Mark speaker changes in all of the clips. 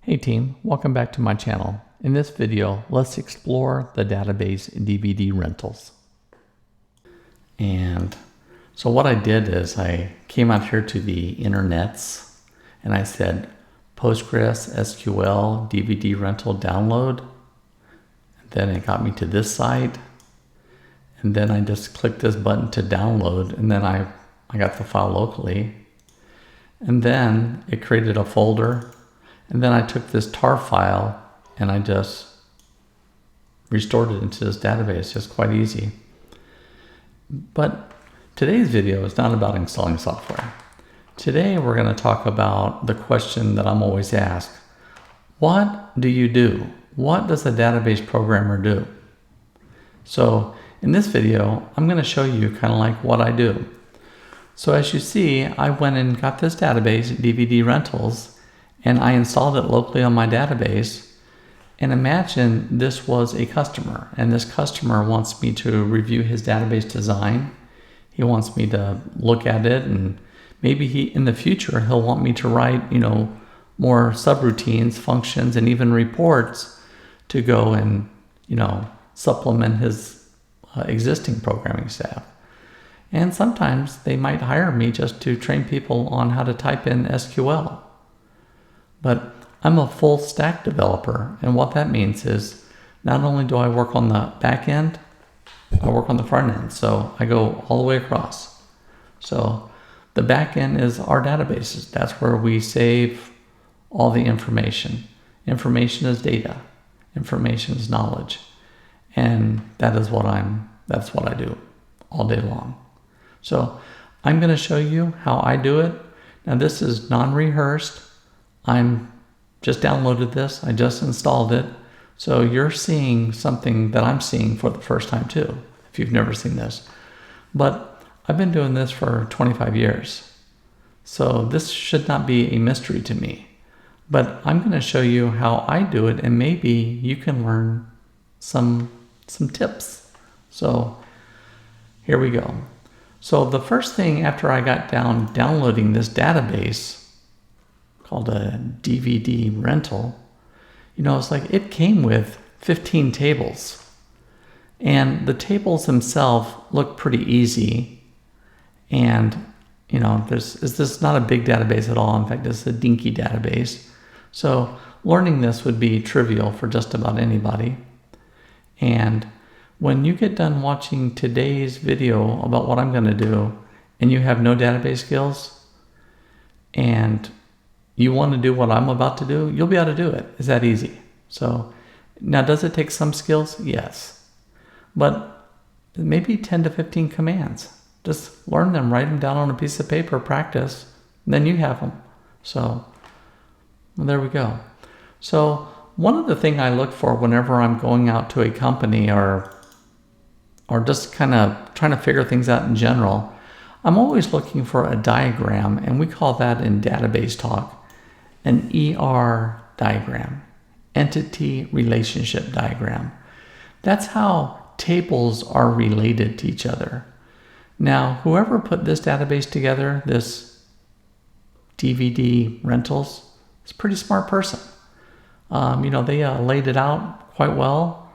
Speaker 1: Hey team, welcome back to my channel. In this video, let's explore the database dvdRentals. And so what I did is I came out here to the internets and I said PostgreSQL dvdRental download. And then it got me to this site. And then I just clicked this button to download, and then I got the file locally. And then it created a folder. And then I took this tar file and I just restored it into this database. Just quite easy. But today's video is not about installing software. Today we're going to talk about the question that I'm always asked. What do you do? What does a database programmer do? So in this video, I'm going to show you kind of like what I do. So as you see, I went and got this database, dvdRentals, and I installed it locally on my database. And imagine this was a customer, and this customer wants me to review his database design. He wants me to look at it, and maybe in the future he'll want me to write, more subroutines, functions, and even reports to go and, supplement his existing programming staff. And sometimes they might hire me just to train people on how to type in SQL. But I'm a full stack developer, and what that means is not only do I work on the back end, I work on the front end. So I go all the way across. So the back end is our databases. That's where we save all the information. Information is data. Information is knowledge. And that's what I do all day long. So I'm going to show you how I do it. Now this is non-rehearsed. I'm just downloaded this. I just installed it. So you're seeing something that I'm seeing for the first time too, if you've never seen this. But I've been doing this for 25 years. So this should not be a mystery to me. But I'm going to show you how I do it, and maybe you can learn some tips. So here we go. So the first thing after I got downloading this database called a dvdRental, it's like it came with 15 tables. And the tables themselves look pretty easy. And, this is not a big database at all. In fact, it's a dinky database. So learning this would be trivial for just about anybody. And when you get done watching today's video about what I'm going to do, and you have no database skills, and you want to do what I'm about to do, you'll be able to do it. It's that easy. So now, does it take some skills? Yes. But maybe 10 to 15 commands. Just learn them, write them down on a piece of paper, practice, and then you have them. So there we go. So one of the things I look for whenever I'm going out to a company or just kind of trying to figure things out in general, I'm always looking for a diagram, and we call that in database talk an ER diagram, entity relationship diagram. That's how tables are related to each other. Now, whoever put this database together, this dvdRentals, is a pretty smart person. They laid it out quite well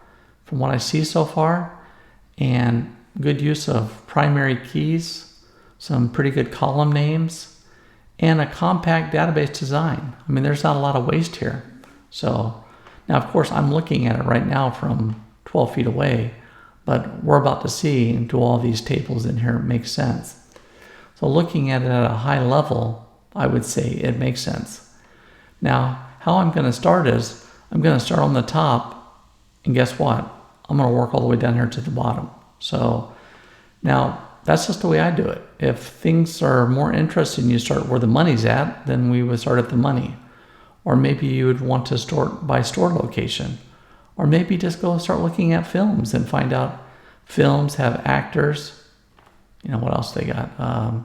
Speaker 1: from what I see so far, and good use of primary keys, some pretty good column names, and a compact database design. There's not a lot of waste here. So now, of course, I'm looking at it right now from 12 feet away, but we're about to see, do all these tables in here make sense? So looking at it at a high level, I would say it makes sense. Now, how I'm going to start is, I'm going to start on the top, and guess what? I'm going to work all the way down here to the bottom. So now that's just the way I do it. If things are more interesting, you start where the money's at, then we would start at the money. Or maybe you would want to start by store location. Or maybe just go start looking at films and find out films have actors. What else they got?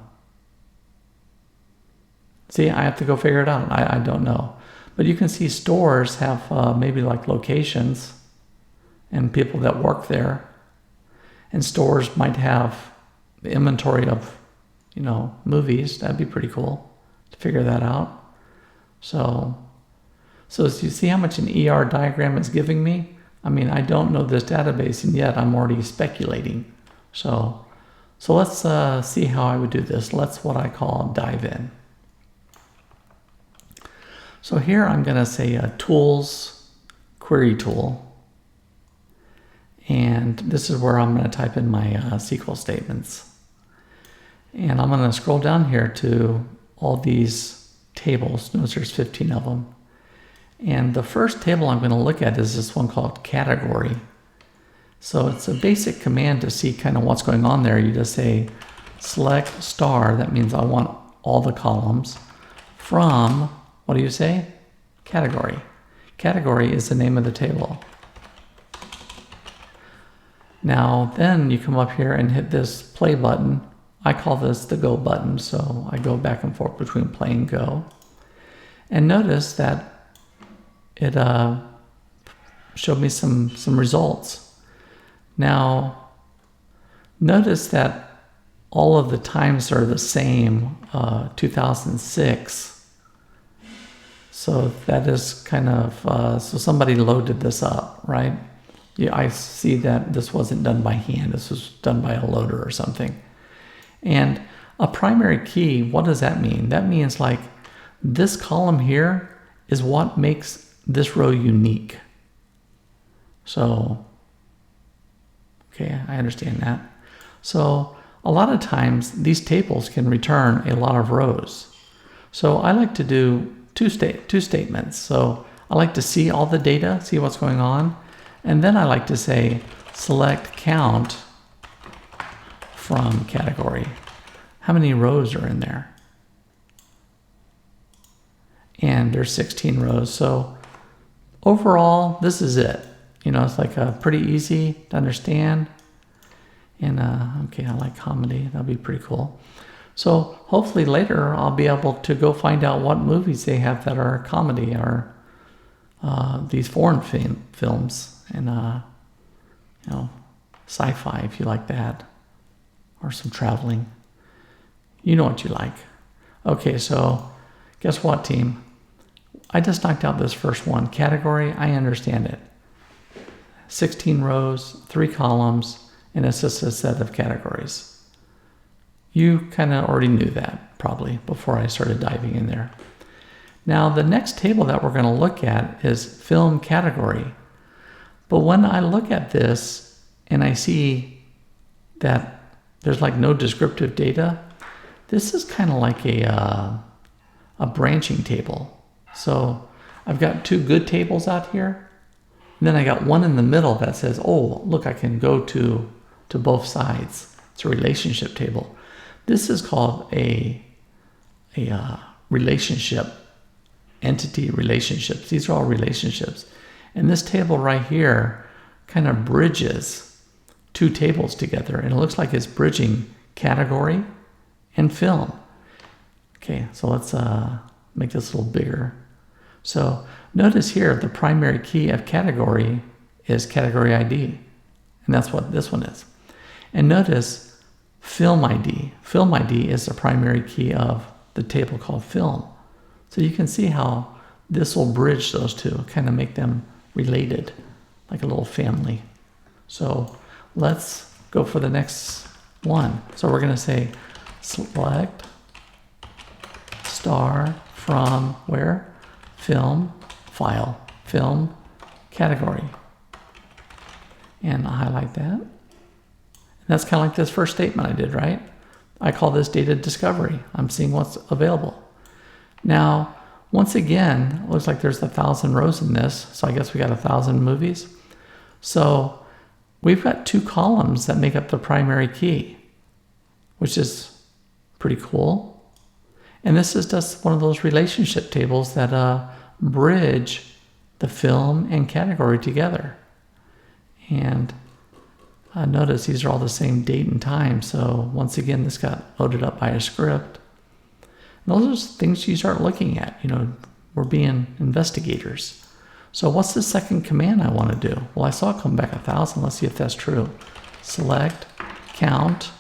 Speaker 1: See, I have to go figure it out. I don't know. But you can see stores have maybe like locations and people that work there. And stores might have the inventory of, movies. That'd be pretty cool to figure that out. So So as you see how much an ER diagram is giving me? I mean, I don't know this database, and yet I'm already speculating. So let's see how I would do this. Let's what I call dive in. So here I'm going to say tools, query tool. And this is where I'm going to type in my SQL statements. And I'm going to scroll down here to all these tables. Notice there's 15 of them. And the first table I'm going to look at is this one called category. So it's a basic command to see kind of what's going on there. You just say select star. That means I want all the columns from, what do you say? Category. Category is the name of the table. Now then you come up here and hit this play button. I call this the go button, so I go back and forth between play and go. And notice that it showed me some results. Now notice that all of the times are the same, 2006. So that is kind of, so somebody loaded this up, right? Yeah, I see that this wasn't done by hand. This was done by a loader or something. And a primary key, what does that mean? That means like this column here is what makes this row unique. So, okay, I understand that. So a lot of times these tables can return a lot of rows. So I like to do two statements. So I like to see all the data, see what's going on. And then I like to say select count from category. How many rows are in there? And there's 16 rows. So overall, this is it. You know, it's like pretty easy to understand. And okay, I like comedy. That'll be pretty cool. So hopefully later I'll be able to go find out what movies they have that are comedy or these foreign films. And, you know, sci-fi if you like that, or some traveling. You know what you like. Okay, so guess what, team? I just knocked out this first one. Category, I understand it. 16 rows, 3 columns, and it's just a set of categories. You kind of already knew that, probably, before I started diving in there. Now, the next table that we're going to look at is film category. But when I look at this and I see that there's like no descriptive data, this is kind of like a branching table. So I've got 2 good tables out here, and then I got one in the middle that says, oh, look, I can go to both sides. It's a relationship table. This is called a relationship, entity relationships. These are all relationships. And this table right here kind of bridges 2 tables together. And it looks like it's bridging category and film. Okay, so let's make this a little bigger. So notice here, the primary key of category is category ID. And that's what this one is. And notice film ID. Film ID is the primary key of the table called film. So you can see how this will bridge those two, kind of make them related, like a little family. So let's go for the next one. So we're going to say select star from where? Film, file, film, category. And I'll highlight that. And that's kind of like this first statement I did, right? I call this data discovery. I'm seeing what's available. Now, once again, it looks like there's 1,000 rows in this, so I guess we got 1,000 movies. So we've got 2 columns that make up the primary key, which is pretty cool. And this is just one of those relationship tables that bridge the film and category together. And notice these are all the same date and time. So once again, this got loaded up by a script. And those are things you start looking at. You know, we're being investigators. So what's the second command I want to do? Well, I saw it come back 1,000. Let's see if that's true. Select, count,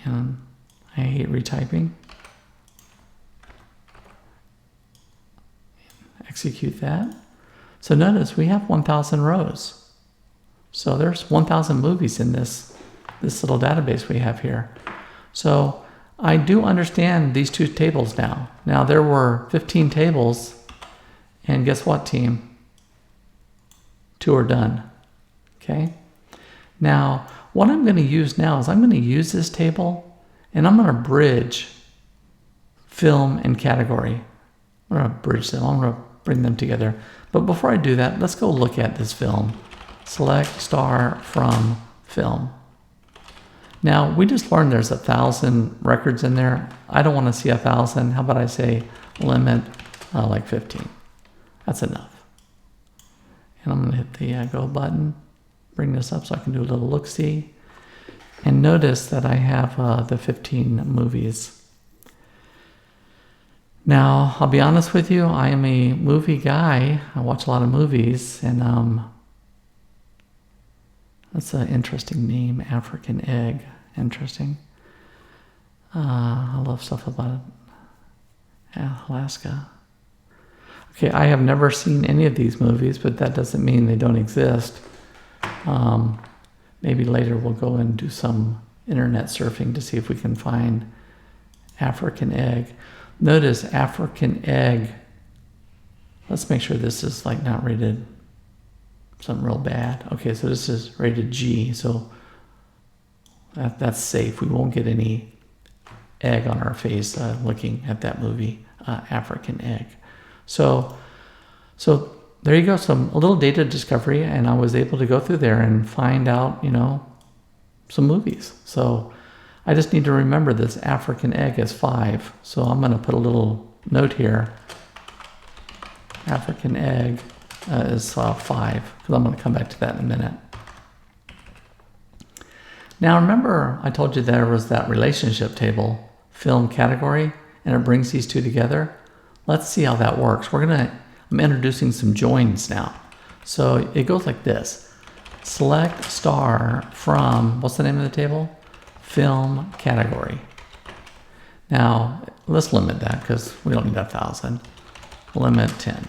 Speaker 1: and I hate retyping. execute that. So notice we have 1,000 rows. So there's 1,000 movies in this little database we have here. So I do understand these two tables now. Now there were 15 tables, and guess what, team? 2 are done. Okay. Now what I'm going to use now is I'm going to use this table, and I'm going to bridge film and category. I'm going to bridge them. I'm going to bring them together. But before I do that, let's go look at this film. Select star from film. Now, we just learned there's 1,000 records in there. I don't want to see 1,000. How about I say limit like 15? That's enough. And I'm going to hit the go button, bring this up so I can do a little look-see. And notice that I have the 15 movies. Now, I'll be honest with you, I am a movie guy. I watch a lot of movies, and that's an interesting name, African Egg. Interesting. I love stuff about Alaska. Okay, I have never seen any of these movies, but that doesn't mean they don't exist. Maybe later we'll go and do some internet surfing to see if we can find African Egg. Notice African Egg. Let's make sure this is like not rated something real bad. Okay, so this is rated G, so that's safe. We won't get any egg on our face looking at that movie, African Egg. So there you go. A little data discovery, and I was able to go through there and find out, some movies. So I just need to remember this African Egg is 5. So I'm going to put a little note here. African Egg is 5, because I'm going to come back to that in a minute. Now remember I told you there was that relationship table, film category, and it brings these two together. Let's see how that works. I'm introducing some joins now. So it goes like this. Select star from, what's the name of the table? Film category. Now let's limit that because we don't need 1,000. Limit 10.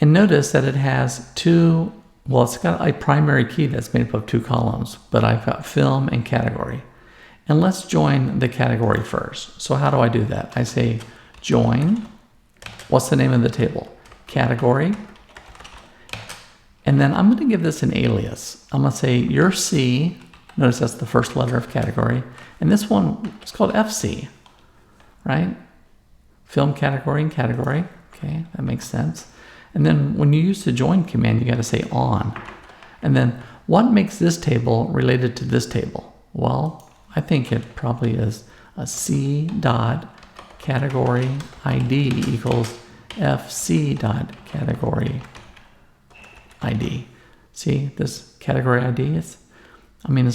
Speaker 1: And notice that it has it's got a primary key that's made up of 2 columns, but I've got film and category. And let's join the category first. So how do I do that? I say join, what's the name of the table? Category. And then I'm going to give this an alias. I'm going to say your C, notice that's the first letter of category. And this one is called FC, right? Film category and category. Okay, that makes sense. And then when you use the join command, you got to say on. And then what makes this table related to this table? Well, I think it probably is a C dot category ID equals FC dot category ID. See this category ID? It's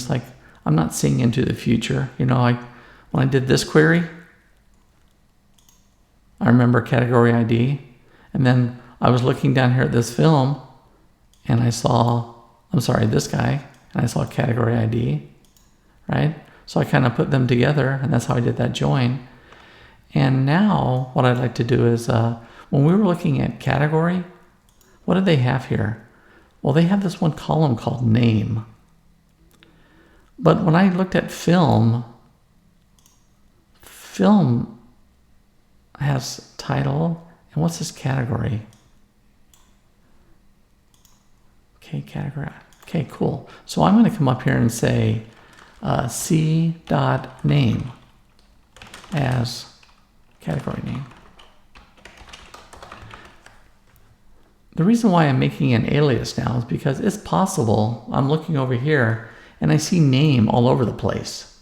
Speaker 1: like I'm not seeing into the future. When I did this query, I remember category ID, and then I was looking down here at this film, and I saw, this guy, and I saw category ID, right? So I kind of put them together, and that's how I did that join. And now what I'd like to do is, when we were looking at category, what did they have here? Well, they have this one column called name. But when I looked at film has title, and what's this category? Okay, category. Okay, cool. So I'm going to come up here and say C.name as category name. The reason why I'm making an alias now is because it's possible I'm looking over here and I see name all over the place.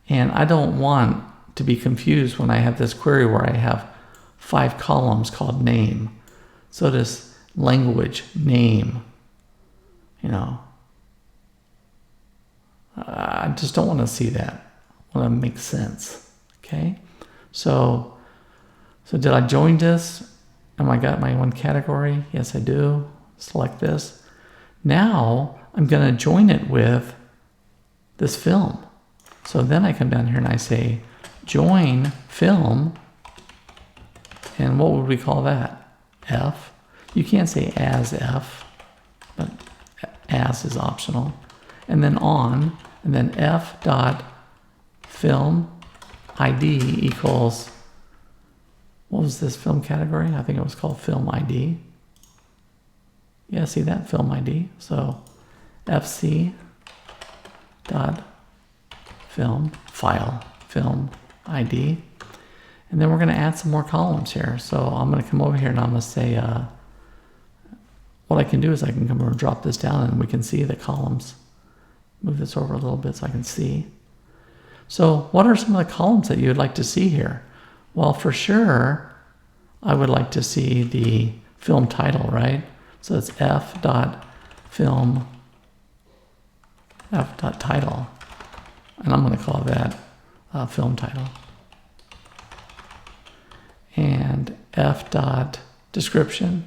Speaker 1: And I don't want to be confused when I have this query where I have 5 columns called name. So this language name, I just don't want to see that. I want to make sense. Okay. So did I join this? Am I got my one category? Yes, I do. Select this. Now I'm going to join it with this film. So then I come down here and I say join film And what would we call that? F. You can't say as F, but as is optional. And then on, and then F dot film ID equals, what was this film category? I think it was called film ID. Yeah, see that? Film ID. So FC dot film ID. And then we're going to add some more columns here. So I'm going to come over here and I'm going to say, what I can do is I can come over and drop this down and we can see the columns. Move this over a little bit so I can see. So what are some of the columns that you would like to see here? Well, for sure, I would like to see the film title, right? So it's F dot title. And I'm going to call that film title. And F dot description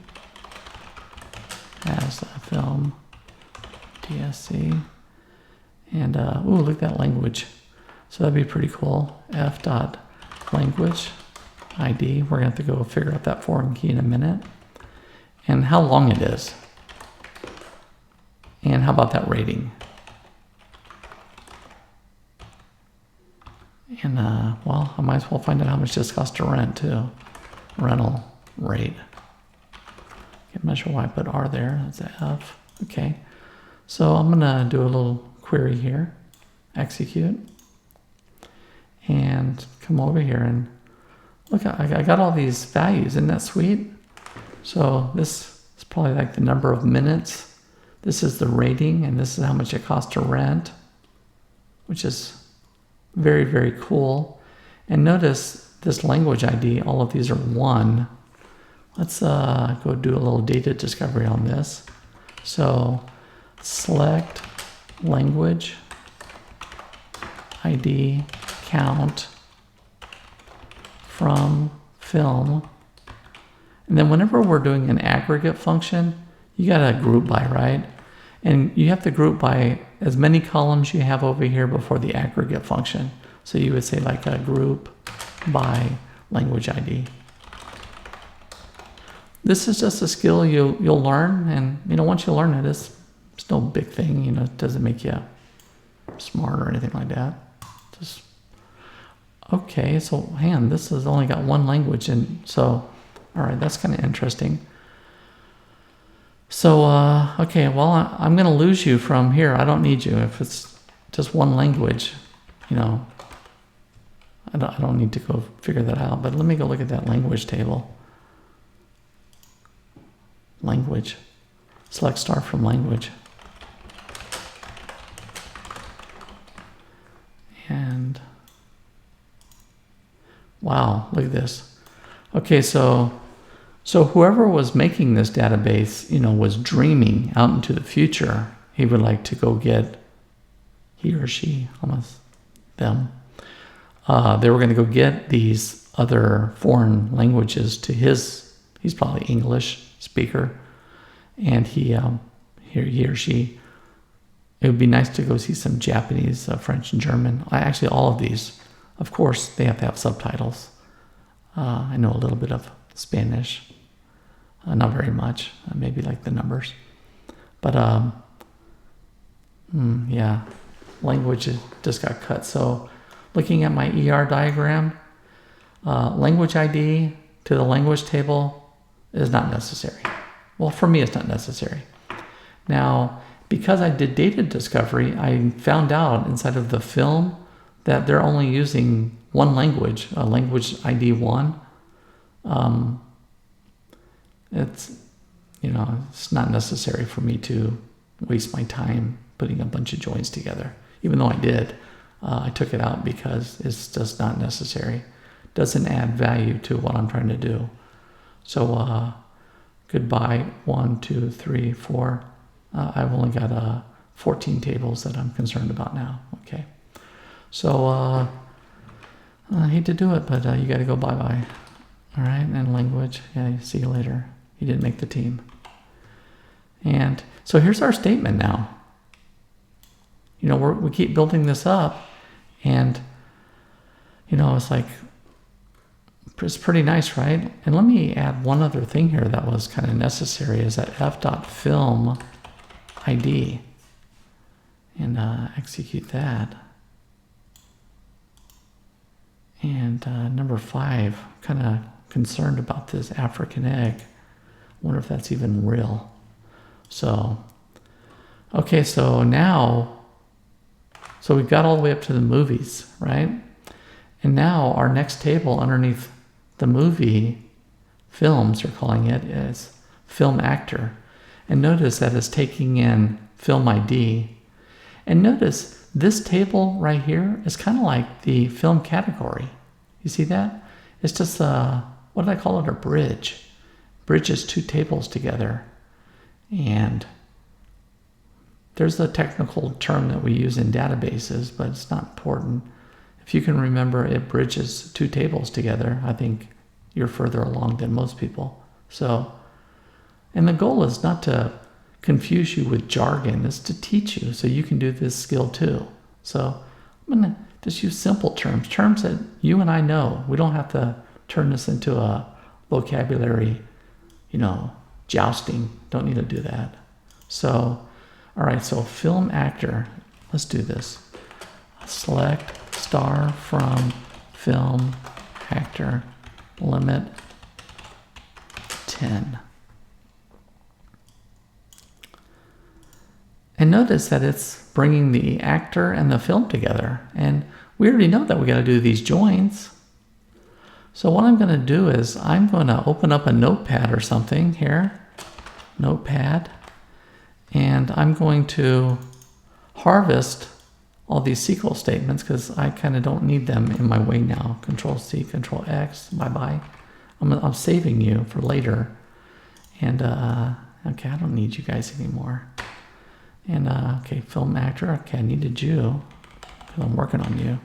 Speaker 1: as film DSC. And ooh, look at that language. So that'd be pretty cool. F dot language ID. We're gonna have to go figure out that foreign key in a minute. And how long it is. And how about that rating? And well, I might as well find out how much this costs to rent too. Rental rate. I'm not sure why I put R there. That's a F. Okay. So I'm gonna do a little query here. Execute. And come over here and look, I got all these values. Isn't that sweet? So this is probably like the number of minutes. This is the rating, and this is how much it costs to rent, which is very, very cool. And notice this language ID, all of these are 1. Let's go do a little data discovery on this. So select language ID count from film. And then whenever we're doing an aggregate function, you got to group by, right? And you have to group by as many columns you have over here before the aggregate function. So you would say like a group by language ID. This is just a skill you'll learn, and once you learn it, it's no big thing. It doesn't make you smart or anything like that. Just okay. So hang on, this has only got one language, and so all right, that's kind of interesting. So okay, well I'm gonna lose you from here. I don't need you if it's just one language. I don't need to go figure that out. But let me go look at that language table. Language. Select star from language. And wow, look at this. Okay, so whoever was making this database, was dreaming out into the future. He would like to go get, he or she, almost them. They were going to go get these other foreign languages to he's probably English speaker, and he or she, it would be nice to go see some Japanese, French, and German. Actually, all of these, of course, they have to have subtitles. I know a little bit of Spanish, not very much, maybe like the numbers, but yeah, language just got cut. So looking at my ER diagram, language ID to the language table is not necessary. Well, for me, it's not necessary. Now, because I did data discovery, I found out inside of the film that they're only using one language, language ID 1. It's not necessary for me to waste my time putting a bunch of joins together. Even though I did, I took it out because it's just not necessary. Doesn't add value to what I'm trying to do. So goodbye, 1, 2, 3, 4. I've only got 14 tables that I'm concerned about now. Okay. So I hate to do it, but you got to go bye-bye. All right, and language, yeah, see you later. You didn't make the team. And so here's our statement now. We keep building this up, and it's like It's pretty nice, right? And let me add one other thing here that was kind of necessary, is that f.film ID, and execute that. And number 5, kind of concerned about this African egg. Wonder if that's even real. So, okay, so now, so we've got all the way up to the movies, right? And now our next table underneath the movie films, we're calling it, is film actor. And notice that it's taking in film ID. And notice this table right here is kind of like the film category. You see that? It's just what did I call it? A bridge. Bridges 2 tables together. And there's a technical term that we use in databases, but it's not important. If you can remember it bridges 2 tables together, I think you're further along than most people. So, and the goal is not to confuse you with jargon, it's to teach you so you can do this skill too. So I'm going to just use simple terms that you and I know. We don't have to turn this into a vocabulary, jousting. Don't need to do that. So, all right, so film actor, let's do this. Select star from film actor, limit 10. And notice that it's bringing the actor and the film together. And we already know that we got to do these joins. So what I'm going to do is I'm going to open up a notepad or something here. Notepad. And I'm going to harvest all these SQL statements because I kind of don't need them in my way now. Control C, Control X, bye-bye. I'm saving you for later. And, okay, I don't need you guys anymore. And, okay, film actor, okay, I needed you because I'm working on you.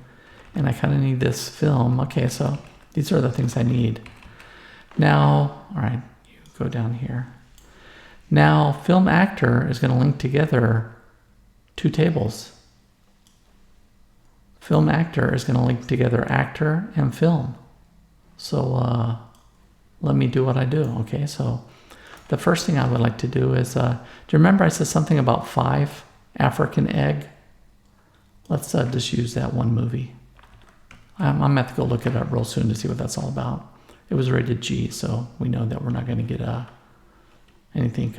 Speaker 1: And I kind of need this film. Okay, so these are the things I need. Now, all right, you go down here. Now, film actor is going to link together 2 tables. Film actor is going to link together actor and film. So let me do what I do. Okay, so the first thing I would like to do is, do you remember I said something about 5 African egg? Let's just use that one movie. I'm going to have to go look it up real soon to see what that's all about. It was rated G, so we know that we're not going to get anything,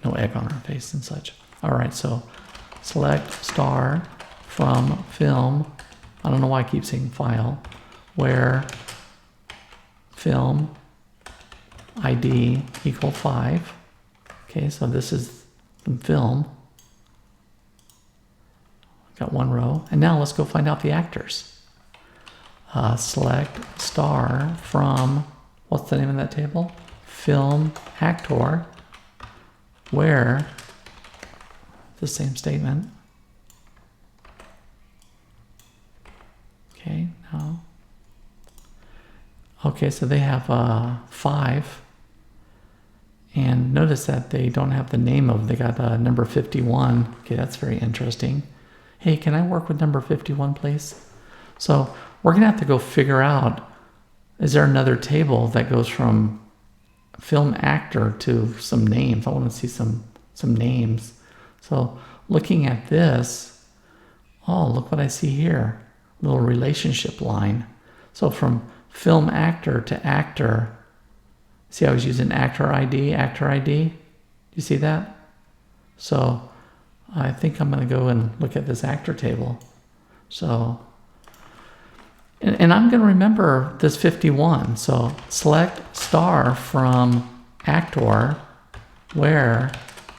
Speaker 1: no egg on our face and such. All right, so select star from film. I don't know why I keep saying file. Where film ID equal 5. Okay, so this is from film. Got 1 row. And now let's go find out the actors. Select star from, what's the name of that table? Film actor. Where, the same statement. Okay, now. Okay, so they have 5. And notice that they don't have the name of, they got number 51. Okay, that's very interesting. Hey, can I work with number 51, please? So we're going to have to go figure out, is there another table that goes from film actor to some names? I want to see some names. So looking at this, oh, look what I see here. Little relationship line. So from film actor to actor, see I was using actor ID. Do you see that? So I think I'm going to go and look at this actor table. So, and I'm going to remember this 51. So select star from actor where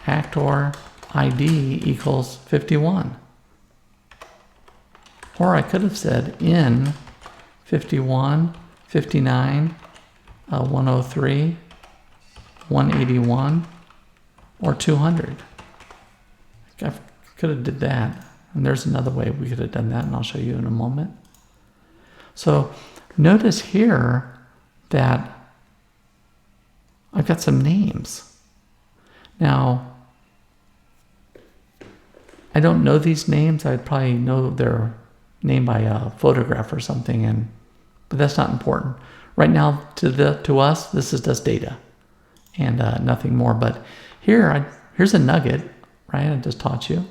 Speaker 1: actor ID equals 51. Or I could have said in 51, 59, 103, 181, or 200. I could have did that. And there's another way we could have done that, and I'll show you in a moment. So notice here that I've got some names. Now, I don't know these names. I'd probably know their named by a photograph or something, but that's not important. Right now, to us, this is just data and nothing more. But here's a nugget, right? I just taught you.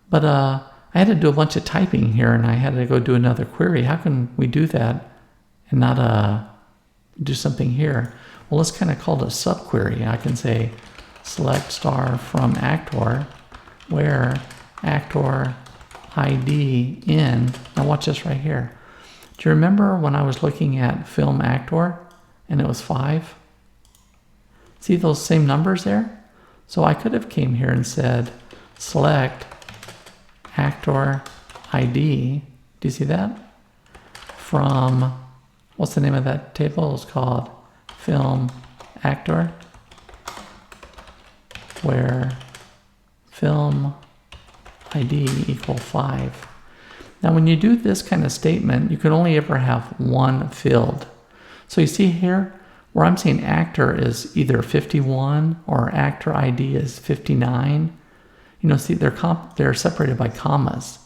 Speaker 1: But I had to do a bunch of typing here, and I had to go do another query. How can we do that and not do something here? Well, let's kind of call it a subquery. I can say select star from actor, where actor ID in. Now watch this right here. Do you remember when I was looking at film actor and it was 5? See those same numbers there? So I could have came here and said select actor ID. Do you see that? From, what's the name of that table? It's called film actor, where film ID equal 5. Now when you do this kind of statement, you can only ever have one field. So you see here where I'm saying actor is either 51 or actor ID is 59. You know, see they're separated by commas.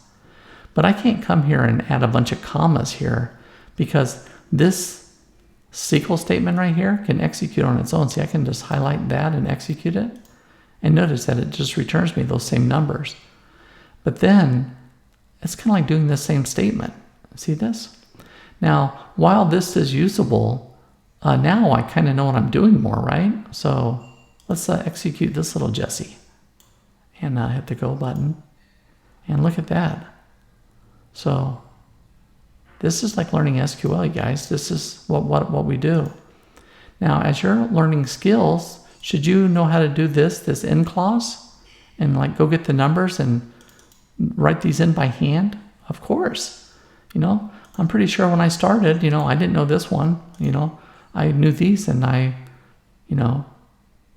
Speaker 1: But I can't come here and add a bunch of commas here because this SQL statement right here can execute on its own. See, I can just highlight that and execute it. And notice that it just returns me those same numbers. But then it's kind of like doing the same statement. See this? Now, while this is usable, now I kind of know what I'm doing more, right? So let's execute this little Jesse. And hit the go button. And look at that. So this is like learning SQL, you guys. This is what we do. Now, as you're learning skills, should you know how to do this in clause? And like go get the numbers and write these in by hand? Of course. You know, I'm pretty sure when I started, you know, I didn't know this one, you know, I knew these and I, you know,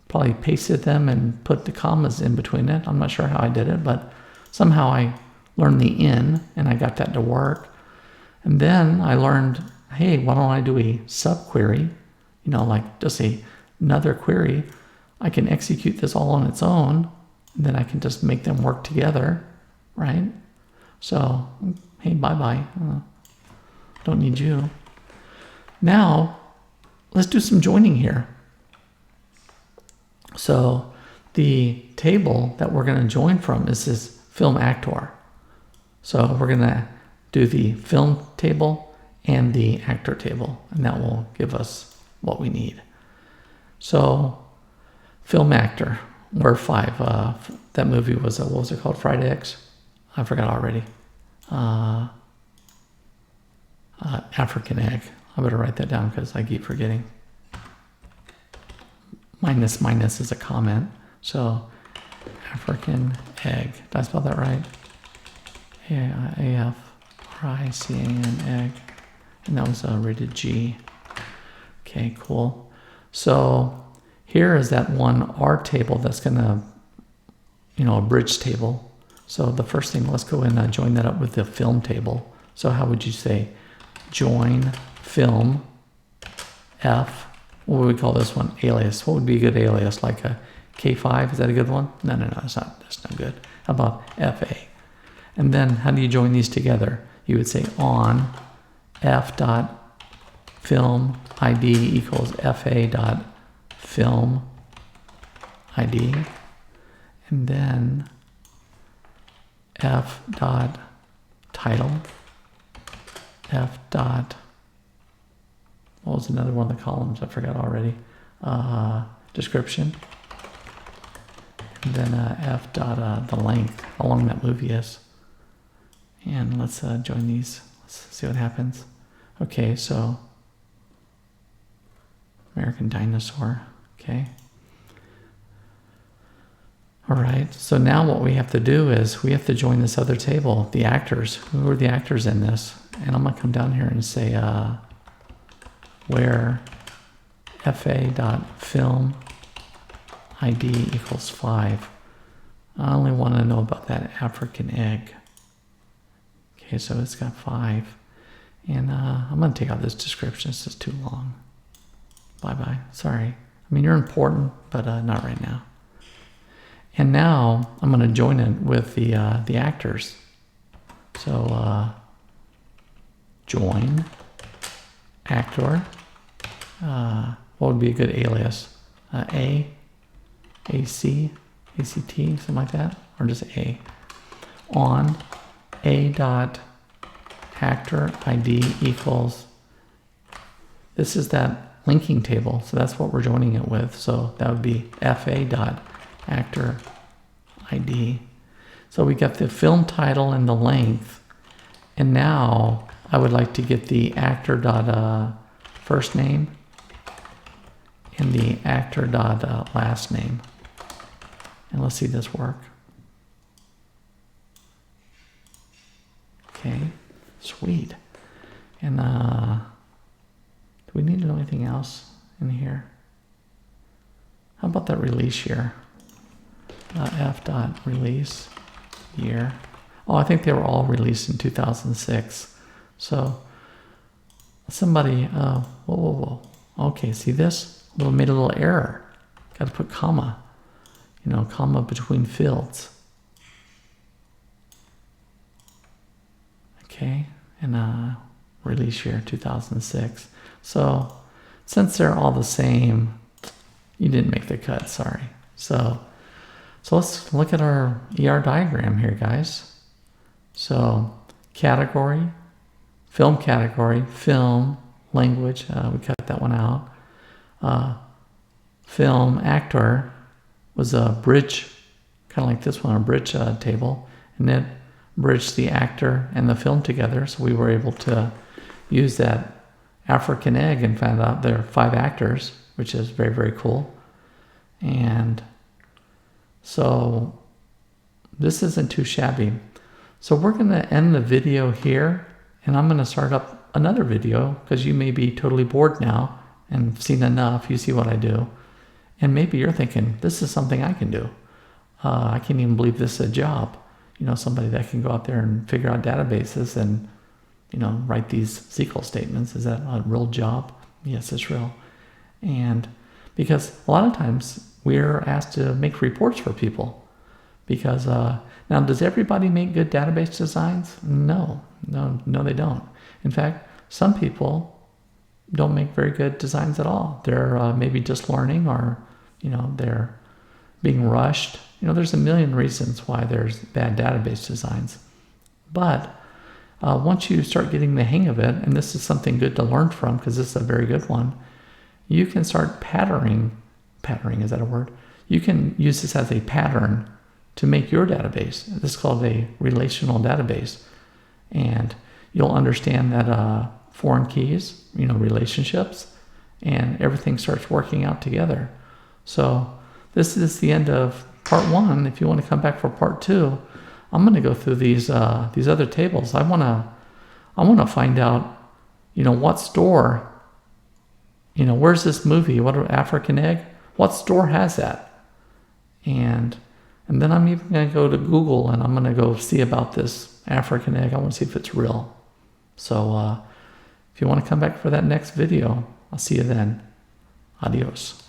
Speaker 1: probably pasted them and put the commas in between it. I'm not sure how I did it, but somehow I learned the in and I got that to work. And then I learned, hey, why don't I do a subquery? You know, like just another query. I can execute this all on its own, and then I can just make them work together, right? So, hey, bye-bye. Don't need you. Now, let's do some joining here. So, the table that we're going to join from is this film actor. So, we're going to do the film table and the actor table, and that will give us what we need. So, film actor, we're 5. That movie was, what was it called? Friday X? I forgot already. African egg. I better write that down because I keep forgetting. Minus is a comment. So, African egg. Did I spell that right? A-F-R-I-C-A-N, egg. And that was rated G. Okay, cool. So here is that one R table that's going to, you know, a bridge table. So the first thing, let's go and join that up with the film table. So how would you say join film F? What would we call this one? Alias. What would be a good alias? Like a K5? Is that a good one? No, that's not good. How about FA? And then how do you join these together? You would say on F dot film ID equals FA dot film ID, and then F dot title, F dot, what was another one of the columns? I forgot already. Description, and then F dot the length, how long that movie is. And let's join these. Let's see what happens. Okay, so American Dinosaur. Okay. All right. So now what we have to do is we have to join this other table, the actors. Who are the actors in this? And I'm going to come down here and say where fa.film ID equals 5. I only want to know about that African egg. Okay, so it's got 5. And I'm going to take out this description. It's just too long. Bye-bye. Sorry. I mean, you're important, but not right now. And now I'm going to join it with the actors. So join actor. What would be a good alias? AC, ACT, something like that, or just A. On a dot actor ID equals. This is that linking table, so that's what we're joining it with. So that would be fa dot actor ID. So we got the film title and the length, and now I would like to get the actor dot first name and the actor dot last name. And let's see this work. Okay, sweet. And do we need to know anything else in here? How about that release year? F dot release year. Oh, I think they were all released in 2006. So somebody, whoa. Okay, see this? Made a little error. Got to put comma, comma between fields. Okay, and release year 2006. So since they're all the same, you didn't make the cut, sorry. So let's look at our ER diagram here, guys. So category, film category, film, language, we cut that one out. Film actor was a bridge, kind of like this one, a bridge table, and it bridged the actor and the film together. So we were able to use that African egg and found out there are 5 actors, which is very, very cool. And so this isn't too shabby. So we're going to end the video here, and I'm going to start up another video because you may be totally bored now and seen enough. You see what I do. And maybe you're thinking, this is something I can do. I can't even believe this is a job. Somebody that can go out there and figure out databases and, write these SQL statements. Is that a real job? Yes, it's real. And because a lot of times we're asked to make reports for people because, now does everybody make good database designs? No, they don't. In fact, some people don't make very good designs at all. They're maybe just learning, or, they're being rushed. There's a million reasons why there's bad database designs. But once you start getting the hang of it, and this is something good to learn from because this is a very good one, you can start patterning, is that a word? You can use this as a pattern to make your database. This is called a relational database. And you'll understand that foreign keys, relationships, and everything starts working out together. So this is the end of part 1. If you want to come back for part 2, I'm going to go through these other tables. I want to find out, what store, where's this movie? What African egg? What store has that? And then I'm even going to go to Google and I'm going to go see about this African egg. I want to see if it's real. So if you want to come back for that next video, I'll see you then. Adios.